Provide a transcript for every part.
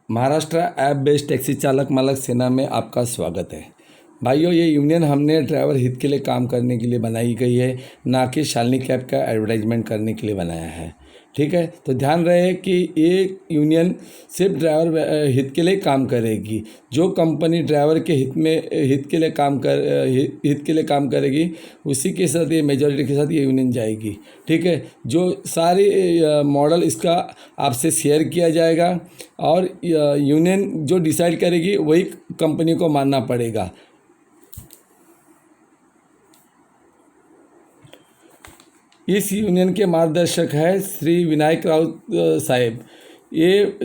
Maharashtra app based taxi चालक मालक सेना में आपका स्वागत है। भाइयों, ये यूनियन हमने ड्राइवर हित के लिए काम करने के लिए बनाई गई है, ना कि शालिनी कैब का एडवर्टाइजमेंट करने के लिए बनाया है। ठीक है, तो ध्यान रहे कि ये यूनियन सिर्फ ड्राइवर हित के लिए काम करेगी। जो कंपनी ड्राइवर के हित के लिए काम करेगी, उसी के साथ ये मेजॉरिटी के साथ ये यूनियन जाएगी। ठीक है, जो सारी मॉडल इसका आपसे शेयर किया जाएगा और यूनियन जो डिसाइड करेगी वही कंपनी को मानना पड़ेगा। इस यूनियन के मार्गदर्शक है श्री विनायक राउत साहेब। ये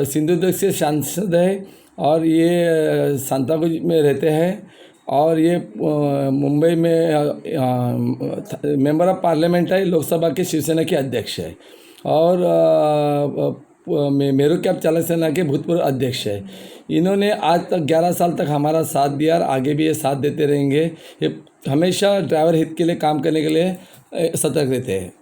सिंधुदुर्ग से सांसद है और ये सांताक्रूज में रहते हैं और ये मुंबई में मेंबर ऑफ पार्लियामेंट है, लोकसभा के शिवसेना के अध्यक्ष है और मेरू कैब चालक सेना के भूतपूर्व अध्यक्ष है। इन्होंने आज तक 11 साल तक हमारा साथ दिया और आगे भी ये साथ देते रहेंगे। ये हमेशा ड्राइवर हित के लिए काम करने के लिए सतर्क रहते हैं।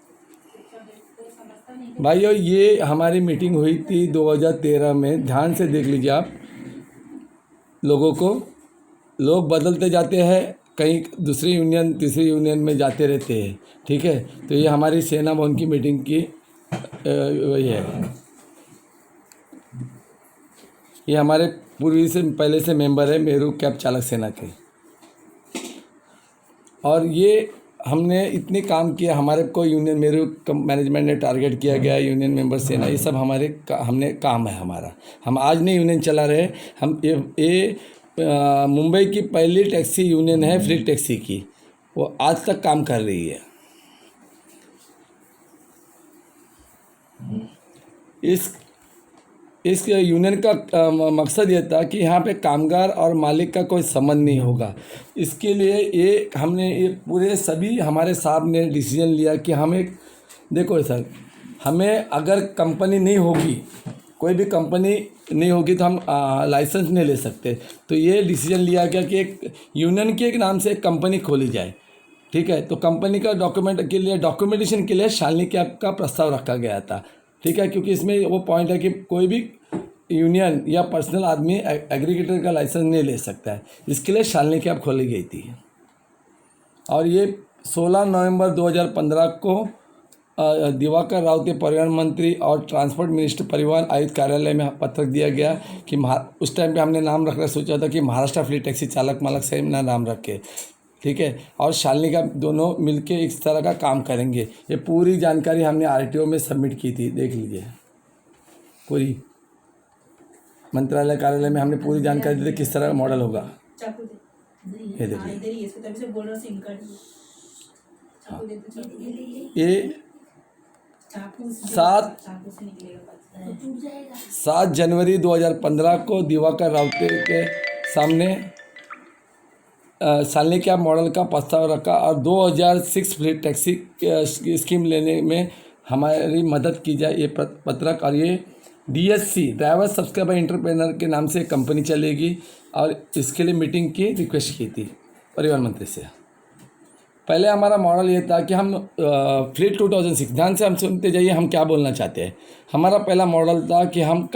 भाइयों, ये हमारी मीटिंग हुई थी 2013 में। ध्यान से देख लीजिए आप। लोग बदलते जाते हैं, कहीं दूसरी यूनियन तीसरी यूनियन में जाते रहते हैं। ठीक है, तो ये हमारी सेना भवन की मीटिंग की वही है। ये हमारे पूर्वी से पहले से मेंबर है मेरू कैब चालक सेना के, और ये हमने इतने काम किया। हमारे को यूनियन मेरू मैनेजमेंट ने टारगेट किया गया, यूनियन मेंबर सेना, ये सब हमने काम है हमारा। हम आज नहीं यूनियन चला रहे। हम ये मुंबई की पहली टैक्सी यूनियन है फ्री टैक्सी की, वो आज तक काम कर रही है। इस यूनियन का मकसद ये था कि यहाँ पे कामगार और मालिक का कोई संबंध नहीं होगा। इसके लिए ये पूरे सभी हमारे साहब ने डिसीजन लिया कि देखो सर, हमें अगर कंपनी नहीं होगी, कोई भी कंपनी नहीं होगी तो हम लाइसेंस नहीं ले सकते। तो ये डिसीजन लिया गया कि एक यूनियन के नाम से एक कंपनी खोली जाए। ठीक है, तो कंपनी का डॉक्यूमेंटेशन के लिए शालिनी कैब का प्रस्ताव रखा गया था। ठीक है, क्योंकि इसमें वो पॉइंट है कि कोई भी यूनियन या पर्सनल आदमी एग्रीगेटर का लाइसेंस नहीं ले सकता है। इसके लिए शालिनी कैब खोली गई थी और ये 16 नवंबर 2015 को दिवाकर राउत परिवहन मंत्री और ट्रांसपोर्ट मिनिस्टर परिवहन आयुक्त कार्यालय में पत्र दिया गया कि उस टाइम पे हमने नाम रखना सोचा था कि महाराष्ट्र फ्लीट टैक्सी चालक मालक से नाम रखे। ठीक है, और शालिनी का दोनों मिलके इस तरह का काम करेंगे। ये पूरी जानकारी हमने आरटीओ में सबमिट की थी, देख लीजिए। पूरी मंत्रालय कार्यालय में हमने पूरी जानकारी दी थी किस तरह का मॉडल होगा। ये देखिए, ये 7 जनवरी 2015 को दिवाकर राउत के सामने शालिनी कैब मॉडल का प्रस्ताव रखा और 2006 फ्लीट टैक्सी स्कीम लेने में हमारी मदद की जाए। ये पत्रक और ये DSC ड्राइवर सब्सक्राइबर एंटरप्रेन्योर के नाम से कंपनी चलेगी और इसके लिए मीटिंग की रिक्वेस्ट की थी परिवहन मंत्री से। पहले हमारा मॉडल ये था कि हम फ्लीट 2006, ध्यान से हम सुनते जाइए हम क्या बोलना चाहते हैं। हमारा पहला मॉडल था कि हम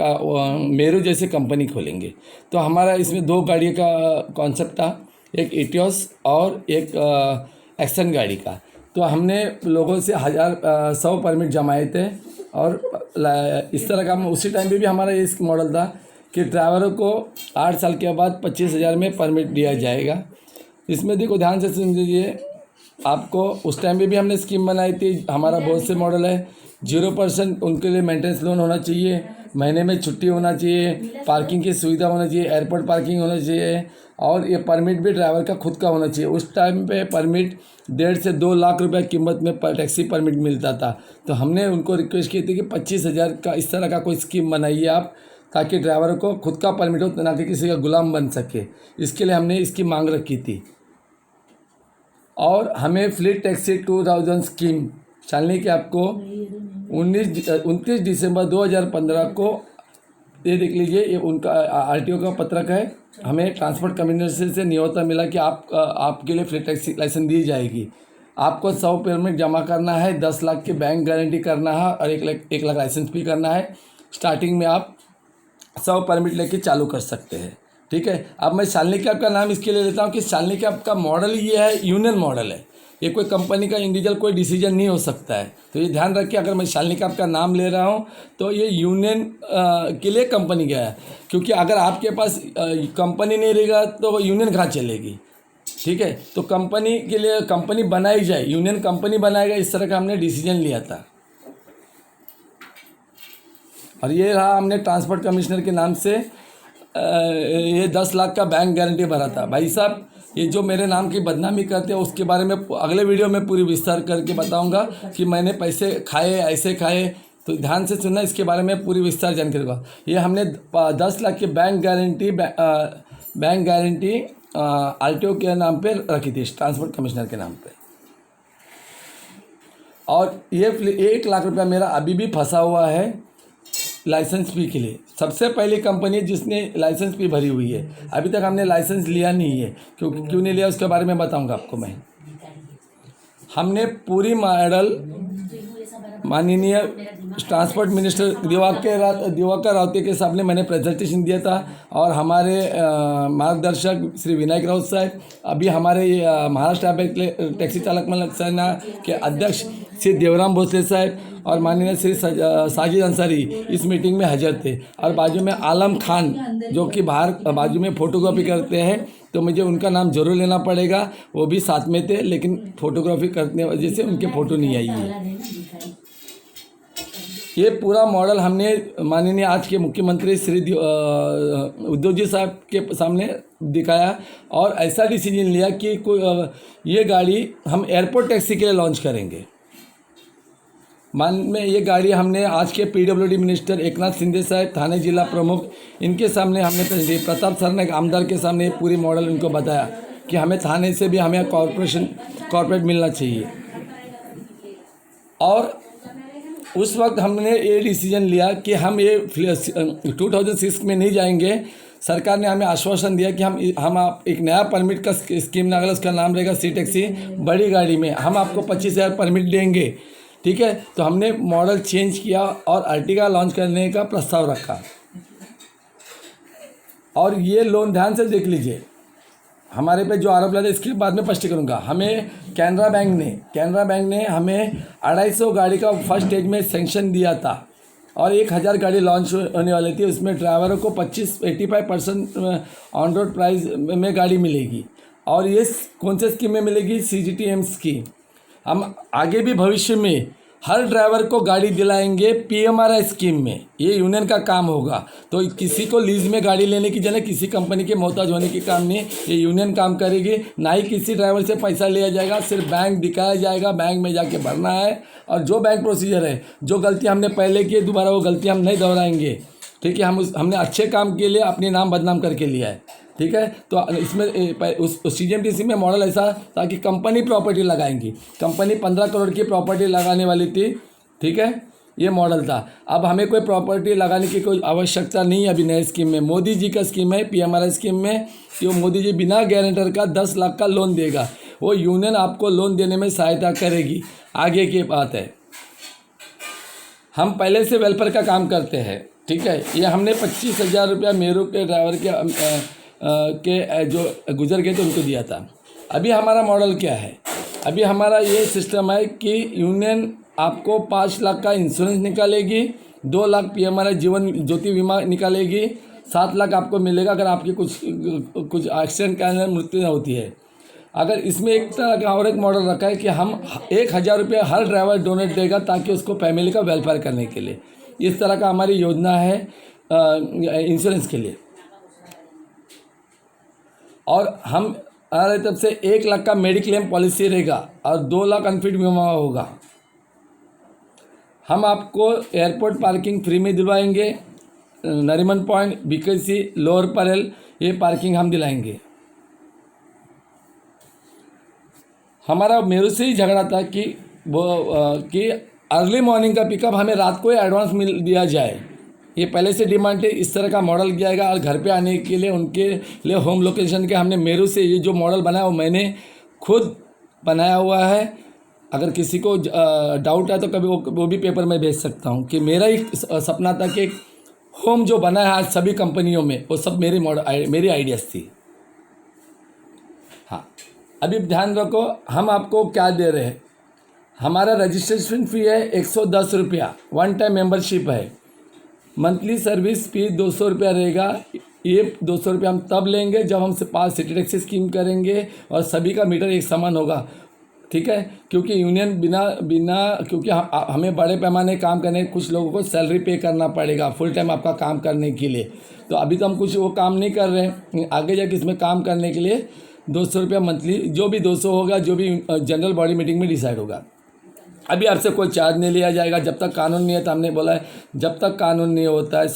मेरू जैसे कंपनी खोलेंगे। तो हमारा इसमें 2 गाड़ियों का कॉन्सेप्ट था, एक एटियोस और एक एक्सन गाड़ी का। तो हमने लोगों से 100 परमिट जमाए थे और इस तरह का उसी टाइम पे भी हमारा ये मॉडल था कि ड्राइवरों को 8 साल के बाद 25,000 में परमिट दिया जाएगा। इसमें देखो, ध्यान से सुन लीजिए आपको। उस टाइम पे भी हमने स्कीम बनाई थी। हमारा बहुत से मॉडल है। 0% उनके लिए मेंटेनेंस लोन होना चाहिए, महीने में छुट्टी होना चाहिए, पार्किंग की सुविधा होना चाहिए, एयरपोर्ट पार्किंग होना चाहिए, और ये परमिट भी ड्राइवर का खुद का होना चाहिए। उस टाइम पे परमिट 1.5 से 2 लाख रुपए कीमत में टैक्सी परमिट मिलता था। तो हमने उनको रिक्वेस्ट की थी कि 25,000 का इस तरह का कोई स्कीम बनाइए आप, ताकि ड्राइवर को खुद का परमिट हो, ना कि किसी का गुलाम बन सके। इसके लिए हमने इसकी मांग रखी थी। और हमें fleet taxi 2000 scheme Shalini cab को 29 दिसंबर 2015 को, ये देख लीजिए, ये उनका आरटीओ का पत्रक है। हमें ट्रांसपोर्ट कमिश्नर से न्योता मिला कि आपके लिए फ्री टैक्सी लाइसेंस दी जाएगी। आपको 100 परमिट जमा करना है, 10 लाख की बैंक गारंटी करना है और 1 लाख लाइसेंस भी करना है। स्टार्टिंग में आप 100 परमिट लेके चालू कर सकते हैं। ठीक है, अब मैं शालिनी कैब का नाम इसके लिए लेता हूँ कि शालिनी कैब का मॉडल ये है, यूनियन मॉडल है। ये कोई कंपनी का इंडिविजुअल कोई डिसीजन नहीं हो सकता है। तो ये ध्यान रखिए, अगर मैं शालिनी कैब का नाम ले रहा हूँ तो ये यूनियन के लिए कंपनी गया है, क्योंकि अगर आपके पास कंपनी नहीं रहेगा तो यूनियन कहाँ चलेगी। ठीक है, तो कंपनी के लिए कंपनी बनाई जाए, यूनियन कंपनी बनाएगा, इस तरह का हमने डिसीजन लिया था। और ये रहा, हमने ट्रांसपोर्ट कमिश्नर के नाम से ये 10 लाख का बैंक गारंटी भरा था। भाई साहब, ये जो मेरे नाम की बदनामी करते हैं उसके बारे में अगले वीडियो में पूरी विस्तार करके बताऊंगा कि मैंने पैसे खाए, ऐसे खाए, तो ध्यान से सुनना, इसके बारे में पूरी विस्तार जानकारी होगा। ये हमने 10 लाख की बैंक गारंटी RTO के नाम पे रखी थी, ट्रांसपोर्ट कमिश्नर के नाम पे। और ये 1 लाख रुपया मेरा अभी भी फंसा हुआ है लाइसेंस फी के लिए। सबसे पहली कंपनी जिसने लाइसेंस फी भरी हुई है, अभी तक हमने लाइसेंस लिया नहीं है। क्यों नहीं लिया उसके बारे में बताऊंगा आपको मैं। हमने पूरी मॉडल माननीय ट्रांसपोर्ट मिनिस्टर दिवाकर राउते के सामने मैंने प्रेजेंटेशन दिया था, और हमारे मार्गदर्शक श्री विनायक राउत साहब, अभी हमारे महाराष्ट्र टैक्सी चालक मंडल सेना के अध्यक्ष श्री देवराम भोसले साहब और माननीय श्री साजिद अंसारी इस मीटिंग में हाजिर थे। और बाजू में आलम खान जो कि बाहर बाजू में फ़ोटोकॉपी करते हैं, तो मुझे उनका नाम जरूर लेना पड़ेगा, वो भी साथ में थे, लेकिन फ़ोटोग्राफी करने की वजह से उनके फ़ोटो नहीं आई है। ये पूरा मॉडल हमने माननीय आज के मुख्यमंत्री श्री उद्धव जी साहब के सामने दिखाया, और ऐसा डिसीजन लिया कि ये गाड़ी हम एयरपोर्ट टैक्सी के लिए लॉन्च करेंगे। में ये गाड़ी हमने आज के PWD मिनिस्टर एकनाथ शिंदे साहब, थाने जिला प्रमुख, इनके सामने हमने प्रताप सर ने आमदार के सामने पूरी मॉडल इनको बताया कि हमें थाने से भी हमें कॉर्पोरेट मिलना चाहिए। और उस वक्त हमने ये डिसीजन लिया कि हम ये 2006 में नहीं जाएंगे। सरकार ने हमें आश्वासन दिया कि हम आप एक नया परमिट का स्कीम निकाला, उसका नाम रहेगा सी टैक्सी, बड़ी गाड़ी में हम आपको 25,000 परमिट देंगे। ठीक है, तो हमने मॉडल चेंज किया और अर्टिगा लॉन्च करने का प्रस्ताव रखा। और ये लोन ध्यान से देख लीजिए, हमारे पे जो आरोप लगे इसके बाद में स्पष्ट करूँगा। हमें कैनरा बैंक ने हमें 250 गाड़ी का फर्स्ट स्टेज में सेंक्शन दिया था, और 1000 गाड़ी लॉन्च होने वाली थी। उसमें ड्राइवरों को 85% ऑन रोड प्राइस में गाड़ी मिलेगी। और ये कौन से स्कीम में मिलेगी? CGTM scheme. हम आगे भी भविष्य में हर ड्राइवर को गाड़ी दिलाएंगे PMRI स्कीम में, ये यूनियन का काम होगा। तो किसी को लीज में गाड़ी लेने की जगह किसी कंपनी के मोहताज होने की काम नहीं, ये यूनियन काम करेगी। ना ही किसी ड्राइवर से पैसा लिया जाएगा, सिर्फ बैंक दिखाया जाएगा, बैंक में जाके भरना है। और जो बैंक प्रोसीजर है, जो गलती हमने पहले की दोबारा वो गलती हम नहीं दोहराएंगे। ठीक है, हमने अच्छे काम के लिए अपने नाम बदनाम करके लिया है। ठीक है, तो इसमें उस CGMTC में मॉडल ऐसा था कि कंपनी प्रॉपर्टी लगाएंगी। कंपनी 15 करोड़ की प्रॉपर्टी लगाने वाली थी। ठीक है, ये मॉडल था। अब हमें कोई प्रॉपर्टी लगाने की कोई आवश्यकता नहीं है। अभी नए स्कीम में मोदी जी का स्कीम है, PMRI स्कीम में, कि वो मोदी जी बिना गारंटर का 10 लाख का लोन देगा। वो यूनियन आपको लोन देने में सहायता करेगी। आगे की बात है, हम पहले से वेलफेयर का काम करते हैं। ठीक है, ये हमने 25,000 रुपया मेरू के ड्राइवर के जो गुजर गए थे उनको दिया था। अभी हमारा मॉडल क्या है? अभी हमारा ये सिस्टम है कि यूनियन आपको 5 लाख का इंश्योरेंस निकालेगी, 2 लाख PMRI जीवन ज्योति बीमा निकालेगी, 7 लाख आपको मिलेगा अगर आपकी कुछ एक्सीडेंट के अंदर मृत्यु होती है। अगर इसमें एक तरह का और एक मॉडल रखा है कि हम 1,000 रुपये हर ड्राइवर डोनेट देगा ताकि उसको फैमिली का वेलफेयर करने के लिए। इस तरह का हमारी योजना है इंश्योरेंस के लिए। और हमारे तरफ से 1 लाख का मेडिक्लेम पॉलिसी रहेगा और 2 लाख अनफिट बीमा होगा। हम आपको एयरपोर्ट पार्किंग फ्री में दिलवाएंगे। Nariman point, BKC, lower Parel, ये पार्किंग हम दिलाएंगे। हमारा मेरू से ही झगड़ा था कि अर्ली मॉर्निंग का पिकअप हमें रात को ही एडवांस मिल दिया जाए। ये पहले से डिमांड है, इस तरह का मॉडल किया जाएगा। और घर पे आने के लिए उनके लिए होम लोकेशन के हमने मेरू से ये जो मॉडल बनाया वो मैंने खुद बनाया हुआ है। अगर किसी को डाउट है तो कभी वो भी पेपर में भेज सकता हूँ कि मेरा एक सपना था कि होम जो बना है आज सभी कंपनियों में, वो सब मेरी आइडियाज़ थी। हाँ, अभी ध्यान रखो, हम आपको क्या दे रहे हैं। हमारा रजिस्ट्रेशन फ़ी है 110 रुपया, वन टाइम मेंबरशिप है। मंथली सर्विस फी 200 रुपया रहेगा। ये 200 रुपया हम तब लेंगे जब हम पास सिटी टैक्सी स्कीम करेंगे और सभी का मीटर एक समान होगा, ठीक है। क्योंकि यूनियन क्योंकि हमें बड़े पैमाने काम करने, कुछ लोगों को सैलरी पे करना पड़ेगा फुल टाइम आपका काम करने के लिए। तो अभी तो हम कुछ वो काम नहीं कर रहे हैं, आगे जाके इसमें काम करने के लिए 200 रुपया मंथली, जो भी 200 होगा, जो भी जनरल बॉडी मीटिंग में डिसाइड होगा। अभी आपसे कोई चार्ज नहीं लिया जाएगा जब तक कानून नहीं है। तो हमने बोला है जब तक कानून नहीं होता है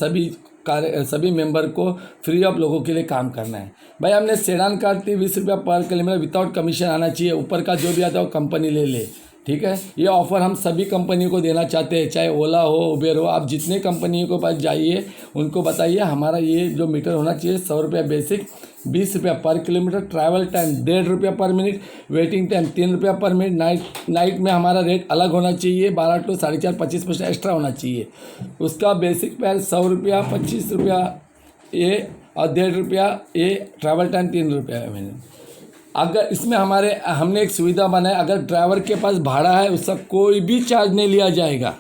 सभी मेंबर को फ्री ऑफ लोगों के लिए काम करना है। भाई हमने सेडान काटती 20 रुपया पर किलोमीटर विदाउट कमीशन आना चाहिए, ऊपर का जो भी आता है वो कंपनी ले ले, ठीक है। ये ऑफ़र हम सभी कंपनियों को देना चाहते हैं, चाहे ओला हो, उबेर हो। आप जितने कंपनियों के पास जाइए उनको बताइए हमारा ये जो मीटर होना चाहिए 100 रुपया बेसिक, 20 रुपया पर किलोमीटर, ट्रैवल टाइम 1.5 रुपया पर मिनट, वेटिंग टाइम 3 रुपया पर मिनट। नाइट में हमारा रेट अलग होना चाहिए, 12 to 4.5 25% एक्स्ट्रा होना चाहिए। उसका बेसिक पैर 100 रुपया, 25 रुपया ये और 1.5 रुपया ये, ट्रैवल टाइम 3 रुपया है मैंने। अगर इसमें हमने एक सुविधा बनाई, अगर ड्राइवर के पास भाड़ा है उसका कोई भी चार्ज नहीं लिया जाएगा,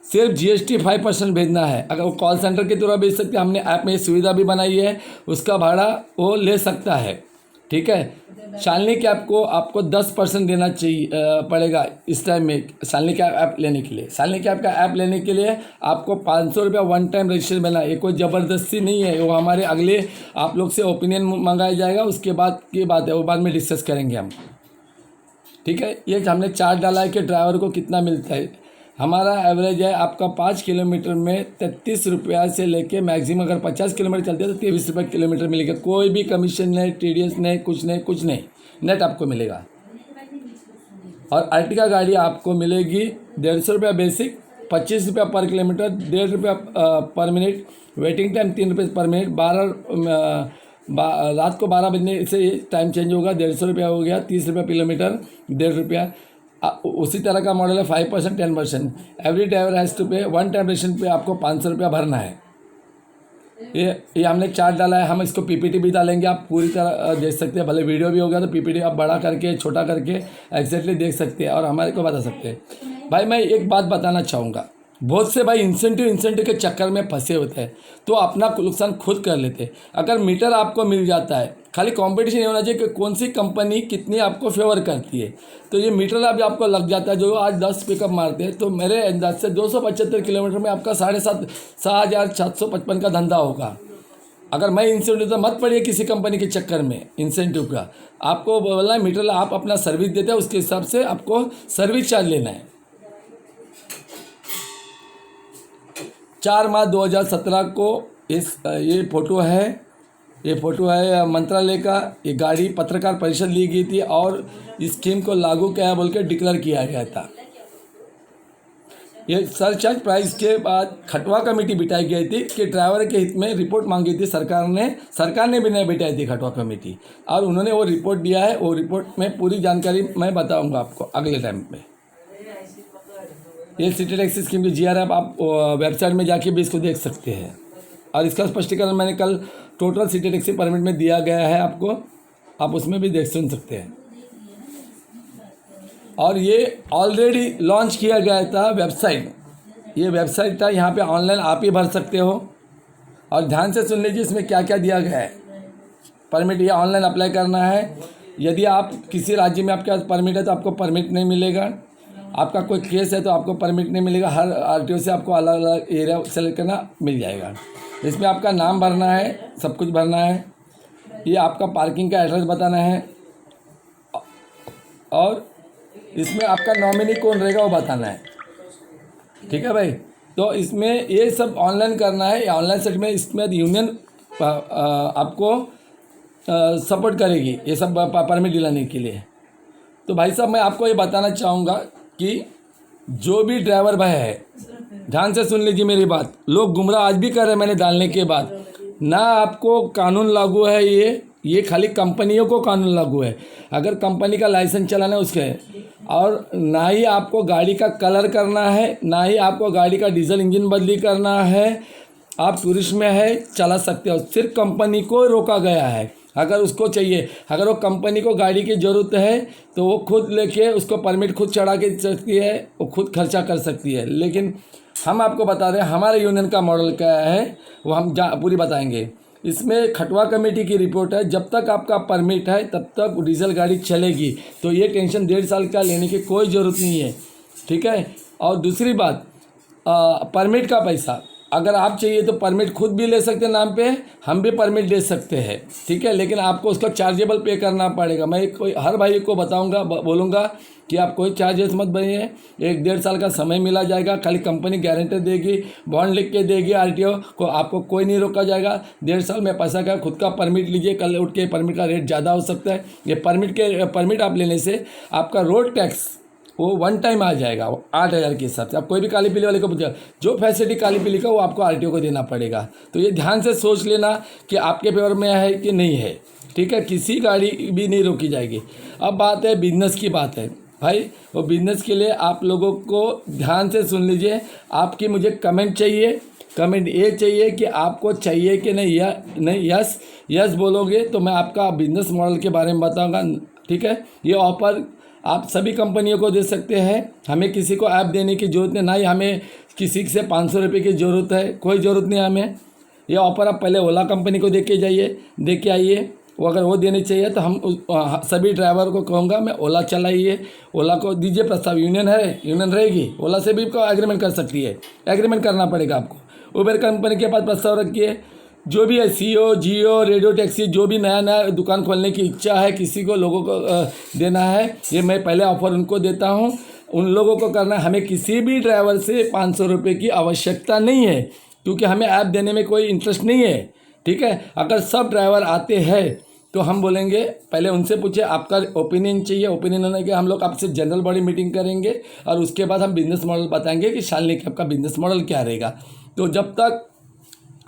सिर्फ GST 5% भेजना है। अगर वो कॉल सेंटर के द्वारा भेज सकते हैं, हमने ऐप में ये सुविधा भी बनाई है, उसका भाड़ा वो ले सकता है, ठीक है। शालिनी कैब को आपको 10% देना चाहिए पड़ेगा इस टाइम में शालिनी कैब ऐप लेने के लिए। शालिनी कैब का ऐप लेने के लिए आपको 500 रुपया वन टाइम रजिस्ट्रेशन मिलना है। ये कोई ज़बरदस्ती नहीं है, वो हमारे अगले आप लोग से ओपिनियन मंगाया जाएगा, उसके बाद की बात है, वो बाद में डिस्कस करेंगे हम, ठीक है। ये हमने चार्ट डाला है कि ड्राइवर को कितना मिलता है। हमारा एवरेज है आपका 5 किलोमीटर में 33 रुपया से लेके मैक्सिमम, अगर 50 किलोमीटर चलते हैं तो 23 रुपये किलोमीटर मिलेगा। कोई भी कमीशन नहीं, TDS नहीं, कुछ नहीं, नेट आपको मिलेगा। और अर्टिगा गाड़ी आपको मिलेगी 150 रुपया बेसिक, 25 रुपया पर किलोमीटर, 1.5 रुपया पर मिनट, वेटिंग टाइम 3 रुपये पर मिनट। रात को 12 बजने से टाइम चेंज होगा, 150 रुपया हो गया, 30 रुपया किलोमीटर, 1.5 रुपया। उसी तरह का मॉडल है 5%, 10%। एवरी ड्राइवर हैज़ टू पे, वन टाइम रेशन पे आपको 500 रुपया भरना है। ये हमने चार्ट डाला है, हम इसको PPT भी डालेंगे, आप पूरी तरह देख सकते हैं। भले वीडियो भी होगा तो PPT आप बड़ा करके छोटा करके एग्जैक्टली देख सकते हैं और हमारे को बता सकते हैं। भाई मैं एक बात बताना चाहूँगा, बहुत से भाई इंसेंटिव के चक्कर में फंसे होते हैं, तो अपना नुकसान खुद कर लेते हैं। अगर मीटर आपको मिल जाता है, खाली कंपटीशन ये होना चाहिए कि कौन सी कंपनी कितनी आपको फेवर करती है। तो ये मीटर अभी आपको लग जाता है, जो आज 10 पिकअप मारते हैं, तो मेरे अंदाज से 275 किलोमीटर में आपका 7,755 का धंधा होगा। अगर मैं इंसेंटिव, तो मत पड़िए किसी कंपनी के चक्कर में इंसेंटिव का। आपको बोलना है मीटर आप अपना सर्विस देते हैं, उसके हिसाब से आपको सर्विस चार्ज लेना है। 4 मार्च 2017 को ये फ़ोटो है मंत्रालय का। ये गाड़ी पत्रकार परिषद ली गई थी और इस स्कीम को लागू किया बोल के डिक्लेयर किया गया था। ये सरचार्ज प्राइस के बाद खटवा कमेटी बिठाई गई थी कि ड्राइवर के हित में रिपोर्ट मांगी थी सरकार ने भी नहीं बिठाई थी खटवा कमेटी, और उन्होंने वो रिपोर्ट दिया है। वो रिपोर्ट में पूरी जानकारी मैं बताऊंगा आपको अगले टाइम पे। ये सिटी टैक्सी स्कीम की GRF आप वेबसाइट में जाके भी इसको देख सकते हैं, और इसका स्पष्टीकरण मैंने कल टोटल सिटी टैक्सी परमिट में दिया गया है आपको, आप उसमें भी सुन सकते हैं। और ये ऑलरेडी लॉन्च किया गया था वेबसाइट, ये वेबसाइट था, यहाँ पे ऑनलाइन आप ही भर सकते हो। और ध्यान से सुन लीजिए इसमें क्या क्या दिया गया है। परमिट ये ऑनलाइन अप्लाई करना है। यदि आप किसी राज्य में आपके पास परमिट है तो आपको परमिट नहीं मिलेगा। आपका कोई केस है तो आपको परमिट नहीं मिलेगा। हर RTO से आपको अलग अलग एरिया सेलेक्ट करना मिल जाएगा। इसमें आपका नाम भरना है, सब कुछ भरना है। ये आपका पार्किंग का एड्रेस बताना है, और इसमें आपका नॉमिनी कौन रहेगा वो बताना है, ठीक है भाई। तो इसमें ये सब ऑनलाइन करना है। ऑनलाइन सेट में इसमें यूनियन आपको सपोर्ट करेगी ये सब परमिट दिलाने के लिए। तो भाई साहब मैं आपको ये बताना चाहूँगा कि जो भी ड्राइवर भाई है, ध्यान से सुन लीजिए मेरी बात। लोग गुमराह आज भी कर रहे हैं मैंने डालने के बाद। ना आपको कानून लागू है, ये खाली कंपनियों को कानून लागू है। अगर कंपनी का लाइसेंस चलाना है उसके, और ना ही आपको गाड़ी का कलर करना है, ना ही आपको गाड़ी का डीजल इंजन बदली करना है, आप टूरिस्ट में है चला सकते हो, सिर्फ कंपनी को रोका गया है। अगर उसको चाहिए, अगर वो कंपनी को गाड़ी की ज़रूरत है तो वो खुद लेके उसको परमिट खुद चढ़ा के सकती है, वो खुद खर्चा कर सकती है। लेकिन हम आपको बता रहे हैं हमारे यूनियन का मॉडल क्या है, वो हम पूरी बताएंगे। इसमें खटवा कमेटी की रिपोर्ट है, जब तक आपका परमिट है तब तक डीजल गाड़ी चलेगी। तो ये टेंशन 1.5 साल का लेने की कोई ज़रूरत नहीं है, ठीक है। और दूसरी बात, परमिट का पैसा अगर आप चाहिए तो परमिट खुद भी ले सकते हैं नाम पे, हम भी परमिट दे सकते हैं, ठीक है। लेकिन आपको उसका चार्जेबल पे करना पड़ेगा। मैं कोई हर भाई को बताऊंगा, बोलूँगा कि आप कोई चार्जेस मत भरिए। 1.5 साल का समय मिला जाएगा, खाली कंपनी गारंटी देगी, बॉन्ड लिख के देगी आरटीओ को, आपको कोई नहीं रोका जाएगा। 1.5 साल में पैसा का खुद का परमिट लीजिए, कल उठ के परमिट का रेट ज़्यादा हो सकता है। ये परमिट आप लेने से आपका रोड टैक्स वो 1 टाइम आ जाएगा, 8,000 के हिसाब से। आप कोई भी काली पीली वाले को पूछा, जो फैसिलिटी काली पीली का वो आपको आरटीओ को देना पड़ेगा। तो ये ध्यान से सोच लेना कि आपके फेवर में है कि नहीं है, ठीक है। किसी गाड़ी भी नहीं रोकी जाएगी। अब बात है बिजनेस की, बात है भाई, वो बिजनेस के लिए आप लोगों को ध्यान से सुन लीजिए। आपकी मुझे कमेंट चाहिए, कमेंट ये चाहिए कि आपको चाहिए कि नहीं, या नहीं यस बोलोगे तो मैं आपका बिजनेस मॉडल के बारे में बताऊंगा, ठीक है। ये ऑफर आप सभी कंपनियों को दे सकते हैं, हमें किसी को ऐप देने की ज़रूरत नहीं, ना ही हमें किसी से 500 रुपये की ज़रूरत है, कोई ज़रूरत नहीं हमें। ये ऑफ़र आप पहले ओला कंपनी को दे के आइए। वो अगर वो देनी चाहिए तो हम सभी ड्राइवर को कहूँगा मैं ओला चलाइए, ओला को दीजिए प्रस्ताव। यूनियन रहेगी, ओला से भी एग्रीमेंट कर सकती है, एग्रीमेंट करना पड़ेगा आपको। उबर कंपनी के पास प्रस्ताव रखिए। जो भी है सीओ, जियो, रेडियो टैक्सी, जो भी नया दुकान खोलने की इच्छा है, किसी को लोगों को देना है, ये मैं पहले ऑफ़र उनको देता हूँ, उन लोगों को करना है। हमें किसी भी ड्राइवर से 500 रुपये की आवश्यकता नहीं है, क्योंकि हमें ऐप देने में कोई इंटरेस्ट नहीं है, ठीक है। अगर सब ड्राइवर आते हैं तो हम बोलेंगे पहले उनसे पूछे आपका ओपिनियन चाहिए, ओपिनियन होने के हम लोग आपसे जनरल बॉडी मीटिंग करेंगे और उसके बाद हम बिज़नेस मॉडल बताएंगे कि शालिनी कैब का बिज़नेस मॉडल क्या रहेगा। तो जब तक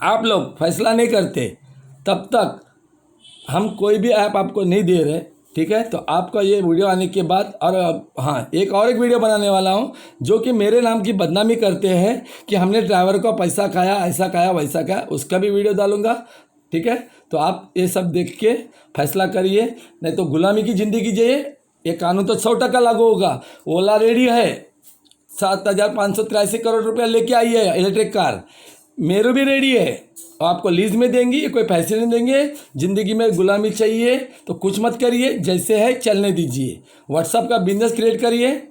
आप लोग फैसला नहीं करते तब तक हम कोई भी ऐप आपको नहीं दे रहे, ठीक है। तो आपका ये वीडियो आने के बाद, और हाँ, एक वीडियो बनाने वाला हूँ जो कि मेरे नाम की बदनामी करते हैं कि हमने ड्राइवर को पैसा खाया, ऐसा खाया, वैसा खाया, उसका भी वीडियो डालूंगा, ठीक है। तो आप ये सब देख के फैसला करिए, नहीं तो गुलामी की ज़िंदगी जिए। ये कानून तो 100% लागू होगा। ओला रेडी है, 7,583 करोड़ रुपया लेके आई है इलेक्ट्रिक कार। मेरू भी रेडी है, आपको लीज में देंगी, कोई पैसे नहीं देंगे। ज़िंदगी में गुलामी चाहिए तो कुछ मत करिए, जैसे है चलने दीजिए। व्हाट्सएप का बिजनेस क्रिएट करिए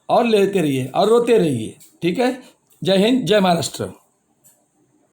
और लेते रहिए और रोते रहिए, ठीक है। जय हिंद, जय महाराष्ट्र।